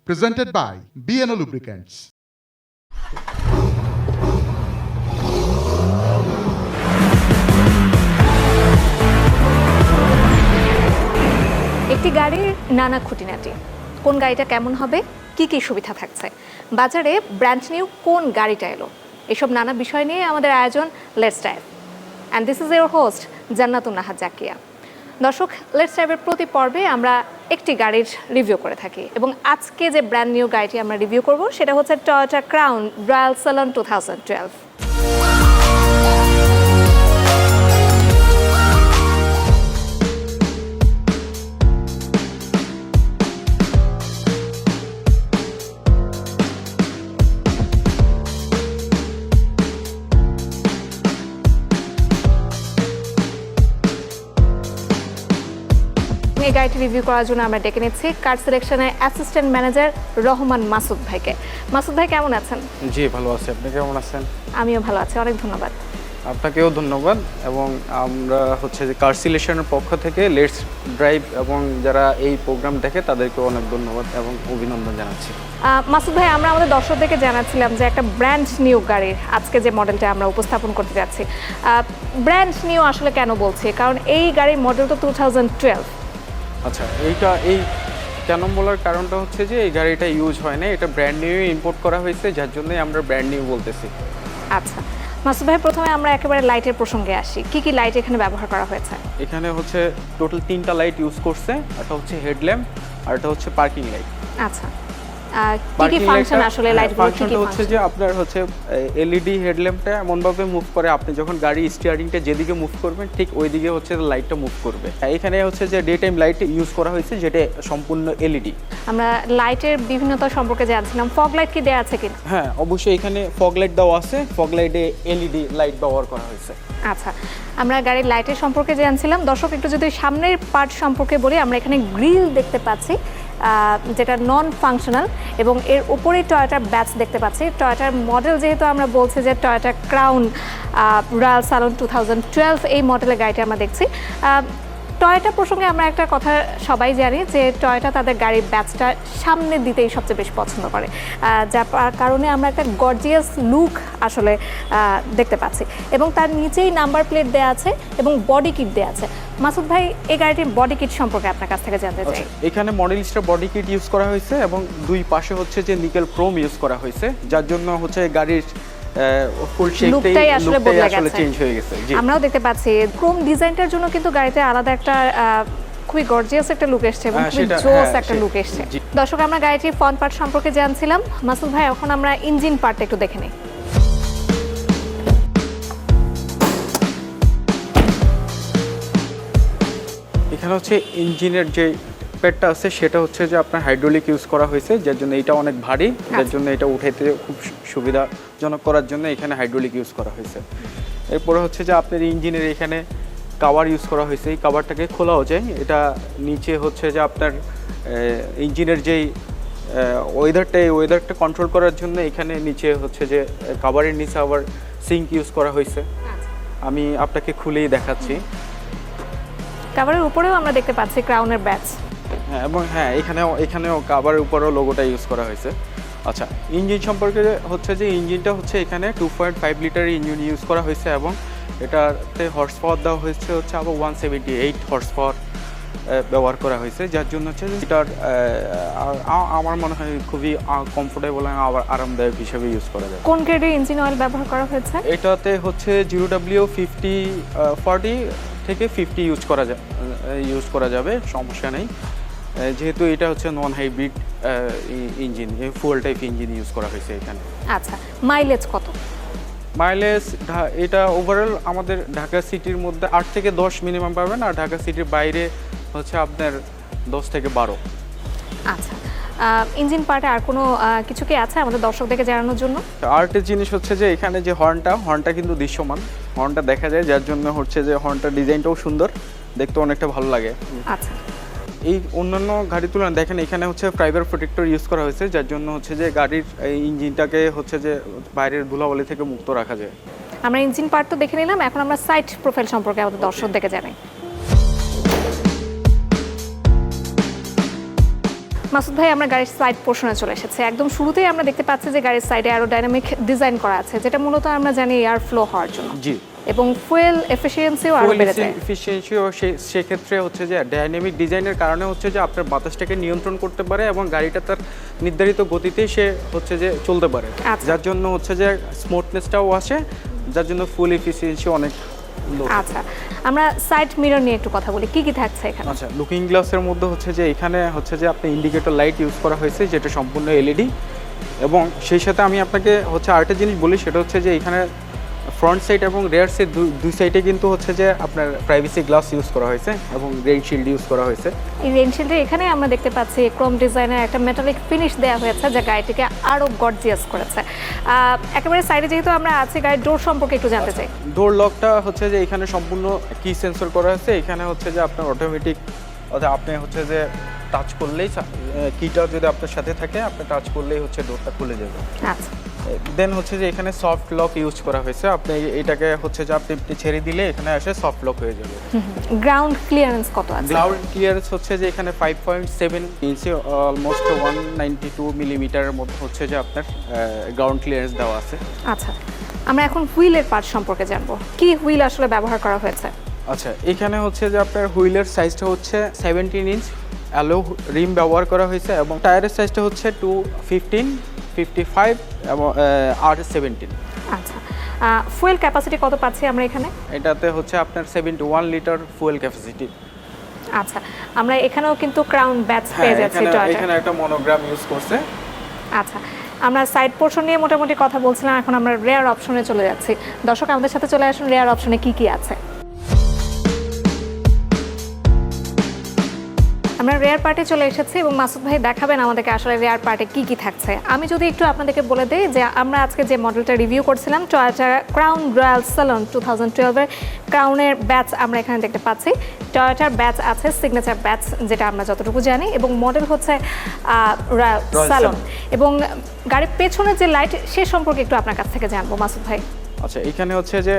presented by BNO Lubricants. একটি গাড়ির নানা খুঁটিনাটি, কোন গাড়িটা কেমন হবে, কি কি সুবিধা থাকছে, বাজারে ব্র্যান্ড নিউ কোন গাড়িটা এলো, এসব নানা বিষয় নিয়ে আমাদের আয়োজন let's drive. And this is your host জান্নাতুন নাহার জাকিয়া। দর্শক, লেটস ড্রাইভের প্রতি পর্বে আমরা একটি গাড়ির রিভিউ করে থাকি এবং আজকে যে ব্র্যান্ড নিউ গাড়িটি আমরা রিভিউ করব সেটা হচ্ছে টয়োটা ক্রাউন রয়্যাল সালন 2012। এই গাড়িটি রিভিউ করার জন্য আমরা ডেকে নিচ্ছি কার সিলেকশনের অ্যাসিস্ট্যান্ট ম্যানেজার রহমান মাসুদ ভাইকে। মাসুদ ভাই কেমন আছেন? জি ভালো আছি, আপনি কেমন আছেন? আমিও ভালো আছি, অনেক ধন্যবাদ। আপনাকেও ধন্যবাদ। এবং আমরা হচ্ছে যে কার সিলেকশনের পক্ষ থেকে লেটস ড্রাইভ এবং যারা এই প্রোগ্রাম দেখে তাদেরকেও অনেক ধন্যবাদ এবং অভিনন্দন জানাচ্ছি। মাসুদ ভাই, আমরা আমাদের দর্শকদেরকে জানাচ্ছিলাম যে একটা ব্র্যান্ড নিউ গাড়ির আজকে যে মডেলটা আমরা উপস্থাপন করতে যাচ্ছি, ব্র্যান্ড নিউ আসলে কেন বলছি, কারণ এই গাড়ির মডেল তো 2012। আচ্ছা, এই কেন বলার কারণটা হচ্ছে যে এই গাড়িটা ইউজ হয় না, এটা ব্র্যান্ড নিউ ইম্পোর্ট করা হয়েছে, যার জন্যই আমরা ব্র্যান্ড নিউ বলতেছি। আচ্ছা মাসুদ ভাই, প্রথমে আমরা একেবারে লাইটের প্রসঙ্গে আসি। কি কি লাইট এখানে ব্যবহার করা হয়েছে? এখানে হচ্ছে টোটাল 3টা লাইট ইউজ করছে, একটা হচ্ছে হেডল্যাম্প আর একটা হচ্ছে পার্কিং লাইট। আচ্ছা, কি কি ফাংশন আসলে লাইটগুলো? ফাংশনটা হচ্ছে যে আপনার হচ্ছে এলইডি হেডল্যাম্পটা এমনভাবে মুভ করে, আপনি যখন গাড়ি স্টিয়ারিংটা যেদিকে মুভ করবেন ঠিক ওই দিকে হচ্ছে লাইটটা মুভ করবে। এখানে হচ্ছে যে ডে টাইম লাইট ইউজ করা হয়েছে, যেটা সম্পূর্ণ এলইডি। আমরা লাইটের বিভিন্নতা সম্পর্কে জানছিলাম, ফগ লাইট কি দেওয়া আছে কিনা? হ্যাঁ অবশ্যই, এখানে ফগ লাইট দেওয়া আছে, ফগ লাইটে এলইডি লাইট ব্যবহার করা হয়েছে। আচ্ছা, আমরা গাড়ির লাইটের সম্পর্কে জানছিলাম। দর্শক, একটু যদি সামনের পার্ট সম্পর্কে বলি, আমরা এখানে গ্রিল দেখতে পাচ্ছি যেটা নন ফাংশনাল, এবং এর উপরে টয়োটার ব্যাচ দেখতে পাচ্ছি। টয়োটার মডেল যেহেতু আমরা বলছি যে টয়োটা ক্রাউন রয়্যাল সালন 2012, এই মডেলের গাড়িটা আমরা দেখছি। টয়োটা প্রসঙ্গে আমরা একটা কথা সবাই জানি যে টয়োটা তাদের গাড়ির ব্যাচটা সামনে দিতেই সবচেয়ে বেশি পছন্দ করে, যার কারণে আমরা একটা গর্জিয়াস লুক আসলে দেখতে পাচ্ছি, এবং তার নিচেই নাম্বার প্লেট দেওয়া আছে এবং বডি কিট দেওয়া আছে। মাসুদ ভাই, এই গাড়িটির বডি কিট সম্পর্কে আপনার কাছ থেকে জানতে চাই। এখানে মডেলিস্টার বডি কিট ইউজ করা হয়েছে এবং দুই পাশে হচ্ছে যে নিকেল ক্রোম ইউজ করা হয়েছে, যার জন্য হচ্ছে গাড়ির ফুল শেপটাই আসলে চেঞ্জ হয়ে গেছে। আমরাও দেখতে পাচ্ছি ক্রোম ডিজাইনটার জন্য কিন্তু গাড়িতে আলাদা একটা খুবই গর্জিয়াস একটা লুক এসছে এবং খুবই জোস একটা লুক এসছে। দর্শক, আমরা গাড়িটির ফ্রন্ট পার্ট সম্পর্কে জানছিলাম। মাসুদ ভাই, এখন আমরা ইঞ্জিন পার্টটা একটু দেখে নিই। এখানে হচ্ছে ইঞ্জিনের যে পেটটা আছে সেটা হচ্ছে যে আপনার হাইড্রোলিক ইউজ করা হয়েছে, যার জন্য এটা অনেক ভারী, যার জন্য এটা উঠাইতে খুব সুবিধাজনক করার জন্য এখানে হাইড্রোলিক ইউজ করা হয়েছে। এরপরে হচ্ছে যে আপনার ইঞ্জিনের এখানে কাভার ইউজ করা হয়েছে, এই কাভারটাকে খোলাও যায়। এটা নিচে হচ্ছে যে আপনার ইঞ্জিনের যেই ওয়েদারটা কন্ট্রোল করার জন্য এখানে নিচে হচ্ছে যে কাভারের নিচে আবার সিঙ্ক ইউজ করা হয়েছে। আমি আপনাকে খুলেই দেখাচ্ছি। কাভারের উপরেও আমরা দেখতে পাচ্ছি ক্রাউনের ব্যাচ। হ্যাঁ, এবং হ্যাঁ এখানেও কাভারের উপরেও লোগোটা ইউজ করা হয়েছে। আচ্ছা, ইঞ্জিন সম্পর্কে হচ্ছে যে ইঞ্জিনটা হচ্ছে এখানে 2.5 লিটারের ইঞ্জিন ইউজ করা হয়েছে এবং এটাতে হর্স পাওয়ার দেওয়া হয়েছে হচ্ছে আবার 178 হর্স পাওয়ার ব্যবহার করা হয়েছে, যার জন্য হচ্ছে এটার আমার মনে হয় খুবই কমফোর্টেবল এবং আরামদায়ক হিসেবে ইউজ করা যায়। কোন গ্রেডের ইঞ্জিন অয়েল ব্যবহার করা হয়েছে? এটাতে হচ্ছে 0W5040 থেকে 50 ইউজ করা যাবে, সমস্যা নেই, যেহেতু এটা হচ্ছে non hybrid engine, fuel type engine use করা হয়েছে এখানে। আচ্ছা, মাইলেজ কত? মাইলেজ এটা ওভারঅল আমাদের ঢাকা সিটির মধ্যে 8 থেকে 10 মিনিমাম পাবেন, আর ঢাকা সিটির বাইরে হচ্ছে আপনার 10 থেকে 12। আচ্ছা, ইঞ্জিন পার্টে আর কোনো কিছু কি আছে আমাদের দর্শকদেরকে জানানোর জন্য? আরেকটা জিনিস হচ্ছে যে এখানে যে হর্নটা কিন্তু দৃশ্যমান, হর্নটা দেখা যায়, যার জন্য হচ্ছে যে হর্নটার ডিজাইনটাও সুন্দর, দেখতে অনেকটা ভালো লাগে। আচ্ছা, এই অন্যান্য গাড়ির তুলনায় দেখেন এখানে হচ্ছে ফাইবার প্রোটেক্টর ইউজ করা হয়েছে, যার জন্য হচ্ছে যে গাড়ির এই ইঞ্জিনটাকে হচ্ছে যে বাইরের ধুলাবালি থেকে মুক্ত রাখা যায়। আমরা ইঞ্জিন পার্ট তো দেখে নিলাম, এখন আমরা সাইড প্রোফাইল সম্পর্কে আমাদের দর্শকদেরকে জানাই। মাসুদ ভাই, আমরা গাড়ির সাইড পোর্শনে চলে এসেছি। একদম শুরুতেই আমরা দেখতে পাচ্ছি যে গাড়ির সাইডে অ্যারোডাইনামিক ডিজাইন করা আছে, যেটা মূলত আমরা জানি এয়ার ফ্লো হওয়ার জন্য। জি, এবং ফুয়েল এফিসিয়েন্সিও আরো বেড়ে যায়। এফিসিয়েন্সিও সেক্ষেত্রে হচ্ছে যে ডাইনামিক ডিজাইনের কারণে হচ্ছে যে আপনার বাতাসটাকে নিয়ন্ত্রণ করতে পারে এবং গাড়িটা তার নির্ধারিত গতিতেই সে হচ্ছে যে চলতে পারে, আচ্ছা। যার জন্য হচ্ছে যে স্মুথনেসটাও আসে, যার জন্য ফুল এফিসিয়েন্সি অনেক low। আচ্ছা, আমরা সাইড মিরর নিয়ে একটু কথা বলি, কি কি থাকছে এখানে? আচ্ছা, লুকিং গ্লাসের মধ্যে হচ্ছে যে এখানে হচ্ছে যে আপনি ইন্ডিকেটর লাইট ইউজ করা হয়েছে, যেটা সম্পূর্ণ এলইডি। এবং সেই সাথে আমি আপনাকে হচ্ছে আরেকটা জিনিস বলি, সেটা হচ্ছে যে এখানে ফ্রন্ট সাইড এবং রেয়ার সাইড দুই সাইডে কিন্তু হচ্ছে যে আপনার প্রাইভেসি গ্লাস ইউজ করা হয়েছে এবং রেইন শিল্ড ইউজ করা হয়েছে। এই রেনশিল্ডে এখানে আমরা দেখতে পাচ্ছি ক্রোম ডিজাইনের একটা মেটালিক ফিনিশ দেওয়া হয়েছে, যা গাড়িটিকে আরো গর্জিয়াস করেছে। একেবারে সাইডে যেহেতু আমরা আছি, গাড়ির ডোর সম্পর্কে একটু জানতে চাই। ডোর লকটা হচ্ছে যে এখানে সম্পূর্ণ কি সেন্সর করা হয়েছে। এখানে হচ্ছে যে আপনার অটোমেটিক, অর্থাৎ আপনি হচ্ছে যে টাচ করলেই, কিটা যদি আপনার সাথে থাকে, আপনি টাচ করলেই হচ্ছে ডোরটা খুলে যাবে। আচ্ছা, দেন হচ্ছে যে এখানে সফট লক ইউজ করা হয়েছে। আপনি এটাকে হচ্ছে যে আপনি ছেড়ে দিলে এখানে এসে সফট লক হয়ে যাবে। গ্রাউন্ড ক্লিয়ারেন্স কত আছে? গ্রাউন্ড ক্লিয়ারেন্স হচ্ছে যে এখানে 5.7 ইঞ্চি, অলমোস্ট 192 মিলিমিটারের মধ্যে হচ্ছে যে আপনার গ্রাউন্ড ক্লিয়ারেন্স দেওয়া আছে। আচ্ছা, আমরা এখন হুইলের পার্ট সম্পর্কে জানবো। কি হুইল আসলে ব্যবহার করা হয়েছে? আচ্ছা, এখানে হচ্ছে যে আপনার হুইলের সাইজটা হচ্ছে 17 ইঞ্চ, অ্যালো রিম ব্যবহার করা হয়েছে এবং টায়ারের সাইজটা হচ্ছে 215, 55 এবং আর 17। আচ্ছা, ফুয়েল ক্যাপাসিটি কত পাচ্ছি আমরা এখানে? এটাতে হচ্ছে আপনার 71 লিটার ফুয়েল ক্যাপাসিটি। আচ্ছা, আমরা এখানেও কিন্তু ক্রাউন ব্যাচ পেয়ে যাচ্ছি টয়োটা। এখানে একটা মনোগ্রাম ইউজ করছে। আচ্ছা, আমরা সাইড পোর্শন নিয়ে মোটামুটি কথা বলছিলাম, এখন আমরা রেয়ার অপশনে চলে যাচ্ছি। দর্শক আমাদের সাথে চলে আসুন, রেয়ার অপশনে কি কি আছে। আমরা রেয়ার পার্টে চলে এসেছি এবং মাসুদ ভাই দেখাবেন আমাদেরকে আসলে রেয়ার পার্টে কি কি থাকছে। আমি যদি একটু আপনাদেরকে বলে দিই যে আমরা আজকে যে মডেলটা রিভিউ করছিলাম, টয়োটা ক্রাউন রয়্যাল স্যালন 2012-এর ক্রাউনের ব্যাচ আমরা এখানে দেখতে পাচ্ছি। টয়োটার ব্যাচ আছে, সিগনেচার ব্যাচ, যেটা আমরা যতটুকু জানি, এবং মডেল হচ্ছে রয়্যাল স্যালন। এবং গাড়ির পেছনে যে লাইট, সে সম্পর্কে একটু আপনার কাছ থেকে জানবো মাসুদ ভাই। আচ্ছা, এখানে হচ্ছে যে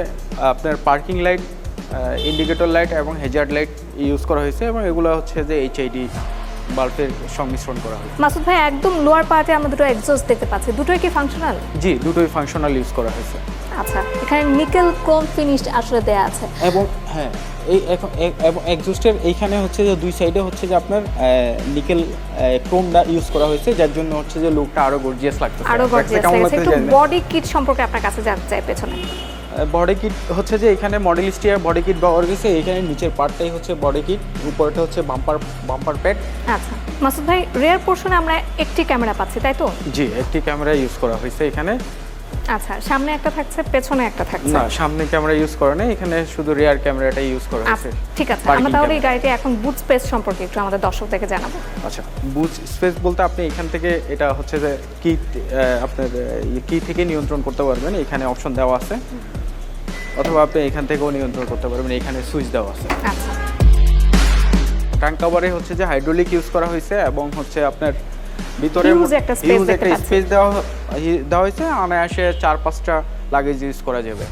আপনার পার্কিং লাইট, ইন্ডিকেটর লাইট এবং হেজার্ড লাইট ইউজ করা হয়েছে এবং এগুলো হচ্ছে যে এইচআইডি বাল্বের সংমিশ্রণ করা হয়েছে। মাসুদ ভাই, একদম লোয়ার পার্টে আমরা দুটো এক্সস্ট দেখতে পাচ্ছি, দুটোই কি ফাংশনাল? জি, দুটোই ফাংশনাল ইউজ করা হয়েছে। আচ্ছা, এখানে নিকেল ক্রোম ফিনিশড আসলে দেয়া আছে এবং হ্যাঁ, এই এখন এবং এক্সস্টের এইখানে হচ্ছে যে দুই সাইডে হচ্ছে যে আপনার নিকেল ক্রোমটা ইউজ করা হয়েছে, যার জন্য হচ্ছে যে লুকটা আরো গর্জিয়াস লাগতেছে। আরো গর্জিয়াস লাগছে। একটু বডি কিট সম্পর্কে আপনার কাছে জানতে চাই পেছনে। বডি কিট হচ্ছে যে এখানে মডেল স্টিয়ার বডি কিট ব্যবহার গেছে। এখানে নিচের পার্টটাই হচ্ছে বডি কিট, উপরটা হচ্ছে বাম্পার প্যাড। আচ্ছা মাসুদ ভাই, রিয়ার পোর্শনে আমরা একটি ক্যামেরা পাচ্ছি, তাই তো? জি, একটি ক্যামেরা ইউজ করা হয়েছে এখানে। আচ্ছা, সামনে একটা থাকছে, পেছনে একটা থাকছে। না, সামনে ক্যামেরা ইউজ করা নেই, এখানে শুধু রিয়ার ক্যামেরাটাই ইউজ করা হয়েছে। ঠিক আছে, আমরা তাহলে এই গাড়িটি এখন বুট স্পেস সম্পর্কে একটু আমাদের দর্শকদেরকে জানাবো। আচ্ছা, বুট স্পেস বলতে আপনি এখান থেকে, এটা হচ্ছে যে কি আপনার কি থেকে নিয়ন্ত্রণ করতে পারবেন, এখানে অপশন দেওয়া আছে, অথবা আপনি এখান থেকেও নিয়ন্ত্রণ করতে পারবেন, এখানে সুইচ দেওয়া আছে। আচ্ছা, ট্যাঙ্ক কভারে হচ্ছে যে হাইড্রোলিক ইউজ করা হয়েছে এবং হচ্ছে আপনার ভিতরে হিউজ একটা স্পেস দেওয়া হয়েছে, অনায়াসে 4-5টা লাগেজ ইউজ করা যাবে।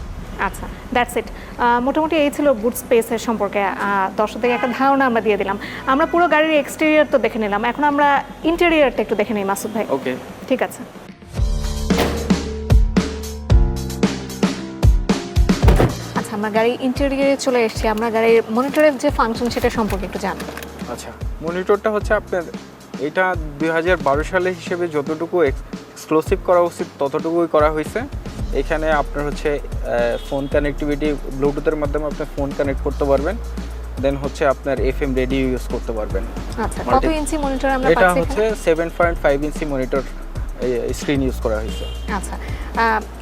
আচ্ছা, দ্যাটস ইট। মোটামুটি এই ছিল বুট স্পেসের সম্পর্কে দর্শকদেরকে একটা ধারণা আমরা দিয়ে দিলাম। আমরা পুরো গাড়ির এক্সটেরিয়র তো দেখে নিলাম, এখন আমরা ইন্টেরিয়রটা একটু দেখে নিই মাসুদ ভাই। ওকে, ঠিক আছে। আচ্ছা, আমরা গাড়ির ইন্টেরিয়রে চলে এসেছি, আমরা গাড়ির মনিটরের যে ফাংশন সেটা সম্পর্কে একটু জানবো। আচ্ছা, মনিটরটা হচ্ছে আপনার, এটা 2012 সালে হিসেবে যতটুকু এক্সক্লুসিভ করা উচিত ততটুকুই করা হয়েছে। এখানে আপনার হচ্ছে ফোন কানেক্টিভিটি, ব্লুটুথের মাধ্যমে আপনি ফোন কানেক্ট করতে পারবেন, দেন হচ্ছে আপনার এফএম রেডিও ইউজ করতে পারবেন। আচ্ছা, কত ইঞ্চি মনিটর আমরা পাচ্ছি? এটা হচ্ছে 7.5 ইঞ্চি মনিটর স্ক্রিন ইউজ করা হয়েছে। আচ্ছা,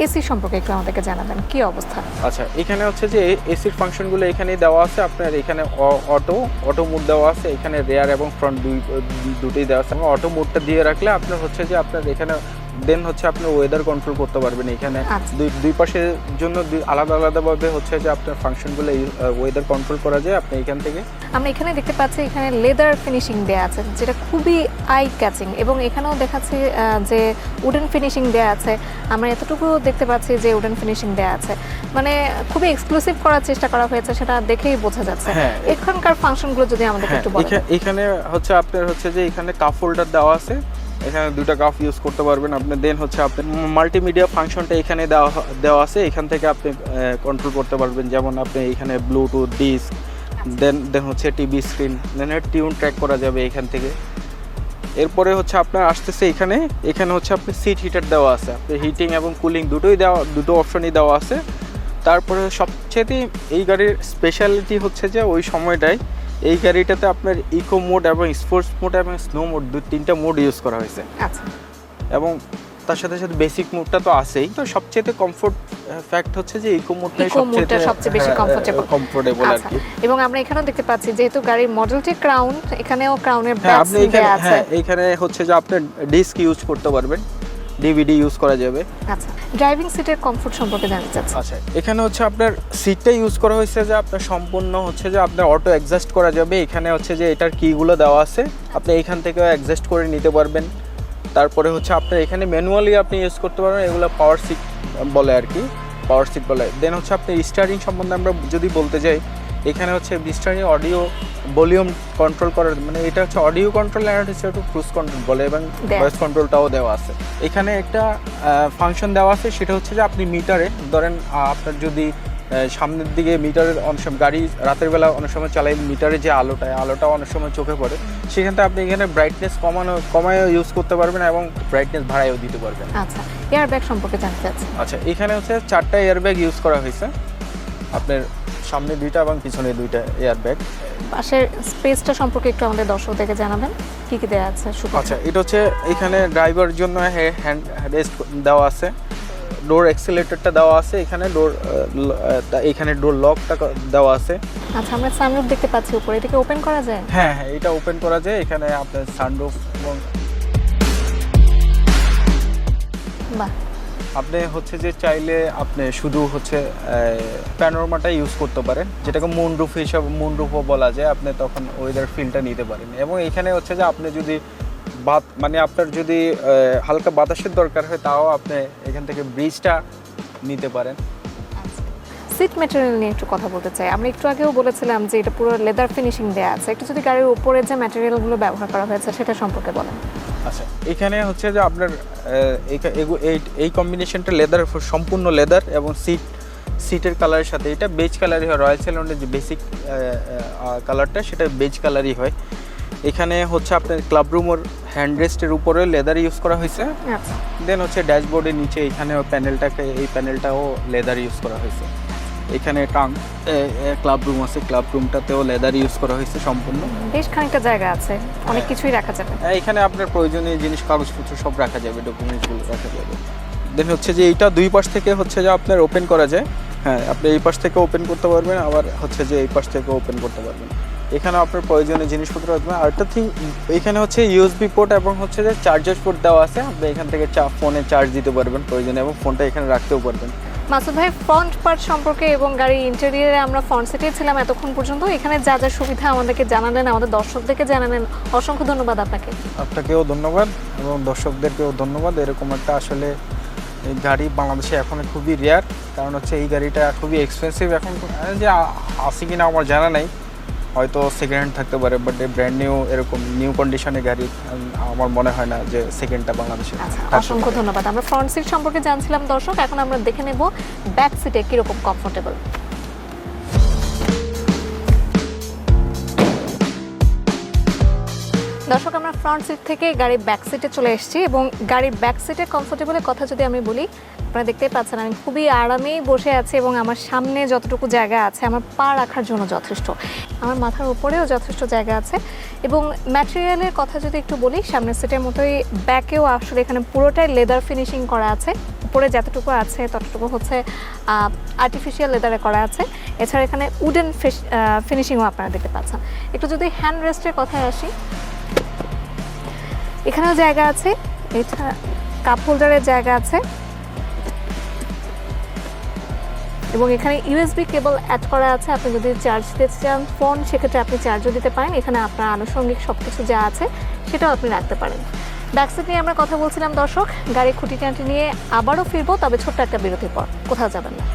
এসি সম্পর্কে একটু আমাদেরকে জানাবেন, কি অবস্থা? আচ্ছা, এখানে হচ্ছে যে এসির ফাংশনগুলো এখানেই দেওয়া আছে। আপনার এখানে অটো মোড দেওয়া আছে, এখানে রেয়ার এবং ফ্রন্ট দুটোই দেওয়া আছে। অটো মোডটা দিয়ে রাখলে আপনার হচ্ছে যে আপনার এখানে দেন হচ্ছে আপনি ওয়েদার কন্ট্রোল করতে পারবেন এখানে। আচ্ছা। দুই পাশের জন্য আলাদা আলাদাভাবে হচ্ছে যে আপনার ফাংশনগুলো ওয়েদার কন্ট্রোল করা যায় আপনি এখান থেকে। আমরা এখানে দেখতে পাচ্ছি এখানে লেদার ফিনিশিং দেয়া আছে যেটা খুবই আই ক্যাচিং, এবং এখানেও দেখাচ্ছি যে উডেন ফিনিশিং দেয়া আছে। আমরা এতটুকু দেখতে পাচ্ছি যে উডেন ফিনিশিং দেয়া আছে, মানে খুবই এক্সক্লুসিভ করার চেষ্টা করা হয়েছে, সেটা দেখেই বোঝা যাচ্ছে। হ্যাঁ। এখানকার ফাংশনগুলো যদি আমাদেরকে একটু বলেন। এখানে হচ্ছে আপনার হচ্ছে যে এখানে কাপ হোল্ডার দেওয়া আছে, এখানে দুটো কাপ ইউজ করতে পারবেন আপনি। দেন হচ্ছে আপনি মাল্টিমিডিয়া ফাংশনটা এখানে দেওয়া আছে, এখান থেকে আপনি কন্ট্রোল করতে পারবেন। যেমন আপনি এখানে ব্লুটুথ ডিস্ক, দেন হচ্ছে টিভি স্ক্রিন, দেন টিউন ট্র্যাক করা যাবে এখান থেকে। এরপরে হচ্ছে আপনার আসতেছে এখানে হচ্ছে আপনি সিট হিটার দেওয়া আছে, আপনি হিটিং এবং কুলিং দুটো অপশনই দেওয়া আছে। তারপরে সবচেয়ে এই গাড়ির স্পেশালিটি হচ্ছে যে ওই সময়টায় এই গাড়িটাতে আপনার ইকো মোড এবং স্পোর্টস মোড এবং স্নো মোড তিনটা মোড ইউজ করা হয়েছে। আচ্ছা। এবং তার সাথে সাথে বেসিক মোডটা তো আছেই। তো সবচেয়ে কমফোর্ট ফ্যাক্ট হচ্ছে যে ইকো মোডটাই সবচেয়ে বেশি কমফোর্টেবল আর কি। এবং আমরা এখানেও দেখতে পাচ্ছি যেহেতু গাড়ির মডেলটি ক্রাউন, এখানেও ক্রাউনের ব্যাচ দেয়া আছে। এখানে হচ্ছে যে আপনি ডিস্ক ইউজ করতে পারবেন, ডিভিডি ইউজ করা যাবে। আচ্ছা, ড্রাইভিং সিটের কমফোর্ট সম্পর্কে জানতে চাচ্ছি। আচ্ছা, এখানে হচ্ছে আপনার সিটটা ইউজ করা হয়েছে যে আপনার সম্পূর্ণ হচ্ছে যে আপনার অটো অ্যাডজাস্ট করা যাবে। এখানে হচ্ছে যে এটার কিগুলো দেওয়া আছে, আপনি এখান থেকে অ্যাডজাস্ট করে নিতে পারবেন। তারপরে হচ্ছে আপনার এখানে ম্যানুয়ালি আপনি ইউজ করতে পারবেন, এগুলো পাওয়ার সিট বলে আর কি, পাওয়ার সিট বলে। দেন হচ্ছে আপনি স্টিয়ারিং সম্বন্ধে আমরা যদি বলতে যাই, এখানে হচ্ছে স্টিয়ারিং অডিও ভলিউম কন্ট্রোল করার, মানে এটা হচ্ছে অডিও কন্ট্রোল আর হচ্ছে একটু ক্রুজ কন্ট্রোল বলে, এবং ভয়েস কন্ট্রোলটাও দেওয়া আছে। এখানে একটা ফাংশন দেওয়া আছে, সেটা হচ্ছে যে আপনি মিটারে ধরেন আপনার যদি সামনের দিকে মিটারের অনেক সময় গাড়ি রাতের বেলা অনেক সময় চালাই, মিটারে যে আলোটা অনেক সময় চোখে পড়ে, সেখানে আপনি এখানে ব্রাইটনেস কমায়ও ইউজ করতে পারবেন এবং ব্রাইটনেস বাড়ায়ও দিতে পারবেন। আচ্ছা, এয়ারব্যাগ সম্পর্কে জানতে চাচ্ছি। আচ্ছা, এখানে হচ্ছে 4টা এয়ারব্যাগ ইউজ করা হয়েছে, আপনার সামনে 2টা এবং পিছনে 2টা এয়ারব্যাগ। পাশের স্পেসটা সম্পর্কে একটু আমাদের দর্শকদেরকে জানাবেন, কি কি দেওয়া আছে? আচ্ছা, এটা হচ্ছে এখানে ড্রাইভার জন্য হ্যান্ড রেস্ট দেওয়া আছে, ডোর অ্যাক্সিলারেটরটা দেওয়া আছে, এখানে ডোর লকটা দেওয়া আছে। আচ্ছা, আমরা সানরুফ দেখতে পাচ্ছি উপরে, এটাকে ওপেন করা যায়? হ্যাঁ, এটা ওপেন করা যায়। এখানে আপনার সানরুফ এবং বাহ, আপনি হচ্ছে যে চাইলে আপনি শুধু হচ্ছে প্যানোরামাটা ইউজ করতে পারেন, যেটাকে মুনরুফও বলা যায়। আপনি তখন ওয়েদার ফিলটা নিতে পারেন। এবং এখানে হচ্ছে যে আপনি যদি মানে আপনার যদি হালকা বাতাসের দরকার হয়, তাও আপনি এখান থেকে ব্রিজটা নিতে পারেন। সিট ম্যাটেরিয়াল নিয়ে একটু কথা বলতে চাই। আমরা একটু আগেও বলেছিলাম যে এটা পুরো লেদার ফিনিশিং দেওয়া আছে, একটু যদি গাড়ির উপরে যে ম্যাটেরিয়ালগুলো ব্যবহার করা হয়েছে সেটা সম্পর্কে বলেন। আচ্ছা, এখানে হচ্ছে যে আপনার এই কম্বিনেশনটা লেদার, সম্পূর্ণ লেদার, এবং সিটের কালারের সাথে এটা বেজ কালারই হয়। রয়্যাল চ্যালেঞ্জের যে বেসিক কালারটা সেটা বেজ কালারই হয়। এখানে হচ্ছে আপনার ক্লাব রুমের হ্যান্ড রেস্টের উপরে লেদার ইউজ করা হয়েছে। আচ্ছা, দেন হচ্ছে ড্যাশবোর্ডের নিচে এখানে এই প্যানেলটাও লেদার ইউজ করা হয়েছে। এখানে ক্লাব রুম আছে, ক্লাব রুমটাতেও লেদার ইউজ করা হয়েছে সম্পূর্ণ। বেশ খানিকটা জায়গা আছে, অনেক কিছুই রাখা যাবে। এখানে আপনার প্রয়োজনীয় জিনিস, কাগজপত্র সব রাখা যাবে, ডকুমেন্টসগুলো রাখা যাবে। দেন হচ্ছে যে এইটা দুই পাশ থেকে হচ্ছে যে আপনার ওপেন করা যায়। হ্যাঁ, আপনি এই পাশ থেকে ওপেন করতে পারবেন, আবার হচ্ছে যে এই পাশ থেকে ওপেন করতে পারবেন। এখানে আপনার প্রয়োজনীয় জিনিসপত্র রাখবেন। আরেকটা থিং, এখানে হচ্ছে ইউএসবি পোর্ট এবং হচ্ছে যে চার্জার পোর্ট দেওয়া আছে। আপনি এখান থেকে ফোনে চার্জ দিতে পারবেন প্রয়োজনে, এবং ফোনটা এখানে রাখতেও পারবেন। মাসুদ ভাই, ফ্রন্ট পার্ট সম্পর্কে এবং গাড়ির ইন্টেরিয়রে আমরা ফ্রন্ট সিটে ছিলাম এতক্ষণ পর্যন্ত, এখানে যা যা সুবিধা আমাদেরকে জানালেন, আমাদের দর্শকদেরকে জানালেন, অসংখ্য ধন্যবাদ আপনাকে। আপনাকেও ধন্যবাদ এবং দর্শকদেরকেও ধন্যবাদ। এরকম একটা আসলে এই গাড়ি বাংলাদেশে এখন খুবই রেয়ার, কারণ হচ্ছে এই গাড়িটা খুবই এক্সপেন্সিভ। এখন যে আছে কিনা আমার জানা নাই, হয়তো সেকেন্ড হ্যান্ড থাকতে পারে, বাট ব্র্যান্ড নিউ এরকম নিউ কন্ডিশনের গাড়ি আমার মনে হয় না যে সেকেন্ডটা বাংলাদেশে। অসংখ্য ধন্যবাদ। আমরা ফ্রন্ট সিট সম্পর্কে জানছিলাম দর্শক, এখন আমরা দেখে নেব ব্যাক সিটে কিরকম কমফোর্টেবল। দর্শক, আমরা ফ্রন্ট সিট থেকে গাড়ির ব্যাক সিটে চলে এসেছি, এবং গাড়ির ব্যাক সিটের কমফোর্টেবলের কথা যদি আমি বলি, আপনারা দেখতেই পাচ্ছেন আমি খুবই আরামেই বসে আছি, এবং আমার সামনে যতটুকু জায়গা আছে আমার পা রাখার জন্য যথেষ্ট, আমার মাথার উপরেও যথেষ্ট জায়গা আছে। এবং ম্যাটেরিয়ালের কথা যদি একটু বলি, সামনের সিটের মতোই ব্যাকেও আসলে এখানে পুরোটাই লেদার ফিনিশিং করা আছে। উপরে যতটুকু আছে ততটুকু হচ্ছে আর্টিফিশিয়াল লেদারে করা আছে। এছাড়া এখানে উডেন ফিনিশিংও আপনারা দেখতে পাচ্ছেন। একটু যদি হ্যান্ড রেস্টের কথায় আসি, এখানেও জায়গা আছে। এছাড়া কাপ হোল্ডারের জায়গা আছে এবং এখানে ইউএসবি কেবল অ্যাড করা আছে। আপনি যদি চার্জ দিতে চান ফোন, সেক্ষেত্রে আপনি চার্জও দিতে পারেন। এখানে আপনার আনুষঙ্গিক সব কিছু যা আছে সেটাও আপনি রাখতে পারেন। ব্যাকসাইড নিয়ে আমরা কথা বলছিলাম দর্শক, গাড়ি খুঁটিনাটি নিয়ে আবারও ফিরবো, তবে ছোট্ট একটা বিরতির পর। কোথাও যাবেন না।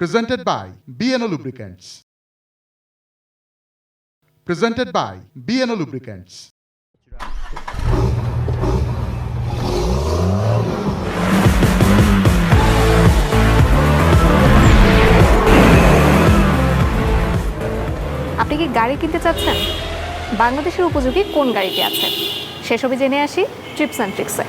Presented by B&O Lubricants. Presented by B&O Lubricants. আপনি কি গাড়ি কিনতে চাচ্ছেন? বাংলাদেশের উপযোগী কোন গাড়িটি আছে সেসবই জেনে আসি ট্রিপস অ্যান্ড ট্রিক্সে।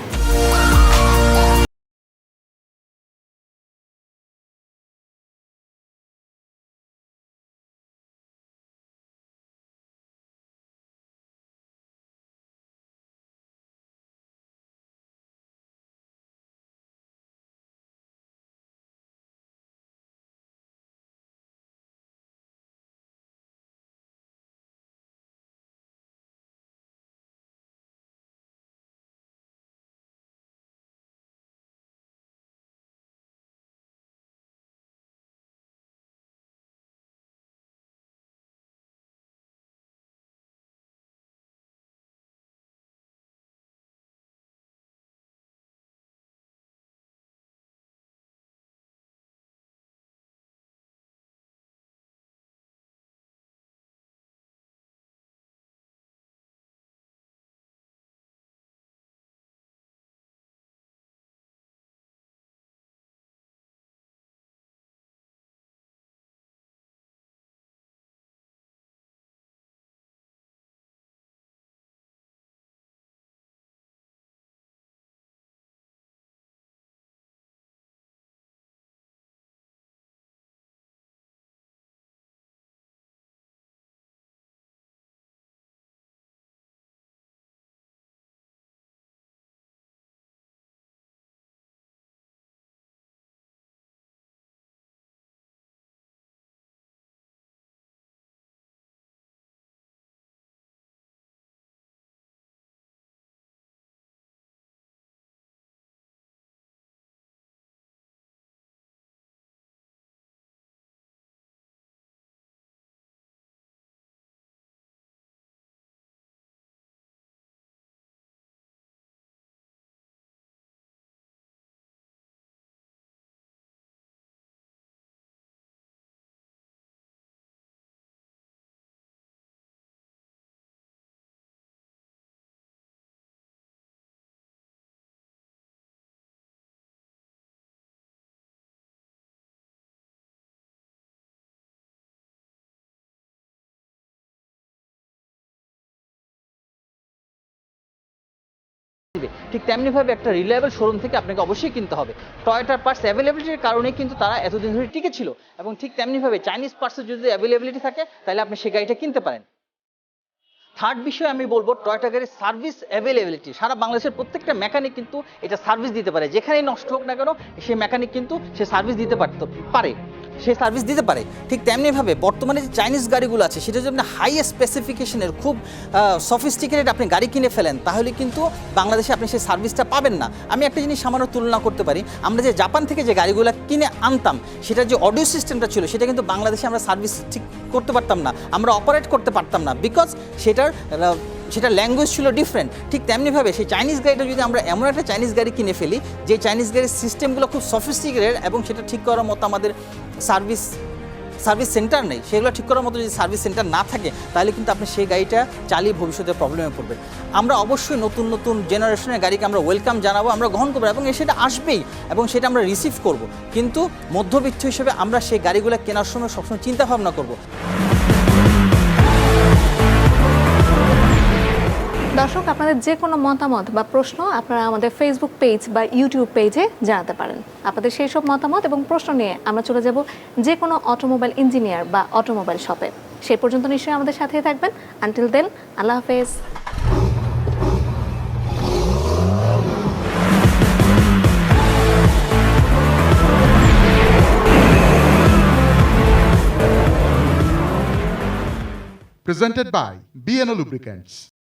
ঠিক তেমনিভাবে একটা রিলায়েবল শোরুম থেকে আপনাকে অবশ্যই কিনতে হবে। টয়োটার পার্টস অ্যাভেলেবিলিটির কারণে কিন্তু তারা এতদিন ধরে টিকে ছিল, এবং ঠিক তেমনিভাবে চাইনিজ পার্টসের যদি অ্যাভেলেবিলিটি থাকে তাহলে আপনি সেই গাড়িটা কিনতে পারেন। থার্ড বিষয় আমি বলবো টয়োটা গাড়ির সার্ভিস অ্যাভেলেবিলিটি। সারা বাংলাদেশের প্রত্যেকটা মেকানিক কিন্তু এটা সার্ভিস দিতে পারে, যেখানেই নষ্ট হোক না কেন সেই মেকানিক কিন্তু সে সার্ভিস দিতে পারে, সে সার্ভিস দিতে পারে। ঠিক তেমনিভাবে বর্তমানে যে চাইনিজ গাড়িগুলো আছে সেটা যদি আপনি হাই স্পেসিফিকেশনের খুব সফিস্টিকেটেড আপনি গাড়ি কিনে ফেলেন তাহলে কিন্তু বাংলাদেশে আপনি সেই সার্ভিসটা পাবেন না। আমি একটা জিনিস সামান্য তুলনা করতে পারি, আমরা যে জাপান থেকে যে গাড়িগুলো কিনে আনতাম সেটার যে অডিও সিস্টেমটা ছিল সেটা কিন্তু বাংলাদেশে আমরা সার্ভিস ঠিক করতে পারতাম না, আমরা অপারেট করতে পারতাম না, বিকজ সেটার ল্যাঙ্গুয়েজ ছিল ডিফারেন্ট। ঠিক তেমনিভাবে সেই চাইনিজ গাড়িটা যদি আমরা এমন একটা চাইনিজ গাড়ি কিনে ফেলি যে চাইনিজ গাড়ির সিস্টেমগুলো খুব সফিস্টিকেটেড এবং সেটা ঠিক করার মতো আমাদের সার্ভিস সেন্টার নেই, সেগুলো ঠিক করার মতো যদি সার্ভিস সেন্টার না থাকে তাহলে কিন্তু আপনি সেই গাড়িটা চালিয়ে ভবিষ্যতে প্রবলেমে পড়বেন। আমরা অবশ্যই নতুন নতুন জেনারেশনের গাড়িকে আমরা ওয়েলকাম জানাবো, আমরা গ্রহণ করবো এবং সেটা আসবেই এবং সেটা আমরা রিসিভ করব। কিন্তু মধ্যবিত্ত হিসেবে আমরা সেই গাড়িগুলো কেনার সময় সবসময় চিন্তা ভাবনা করবো। দর্শক, আপনাদের যে কোনো মতামত বা প্রশ্ন আপনারা আমাদের ফেসবুক পেজ বা ইউটিউব পেজে জানাতে পারেন। আপনাদের সেই সব মতামত এবং প্রশ্ন নিয়ে আমরা চলে যাব যে কোনো অটোমোবাইল ইঞ্জিনিয়ার বা অটোমোবাইল শপে। সেই পর্যন্ত নিশ্চয়ই আমাদের সাথেই থাকবেন। আনটিল দেন, আল্লাহ হাফেজ। Presented by BNO Lubricants.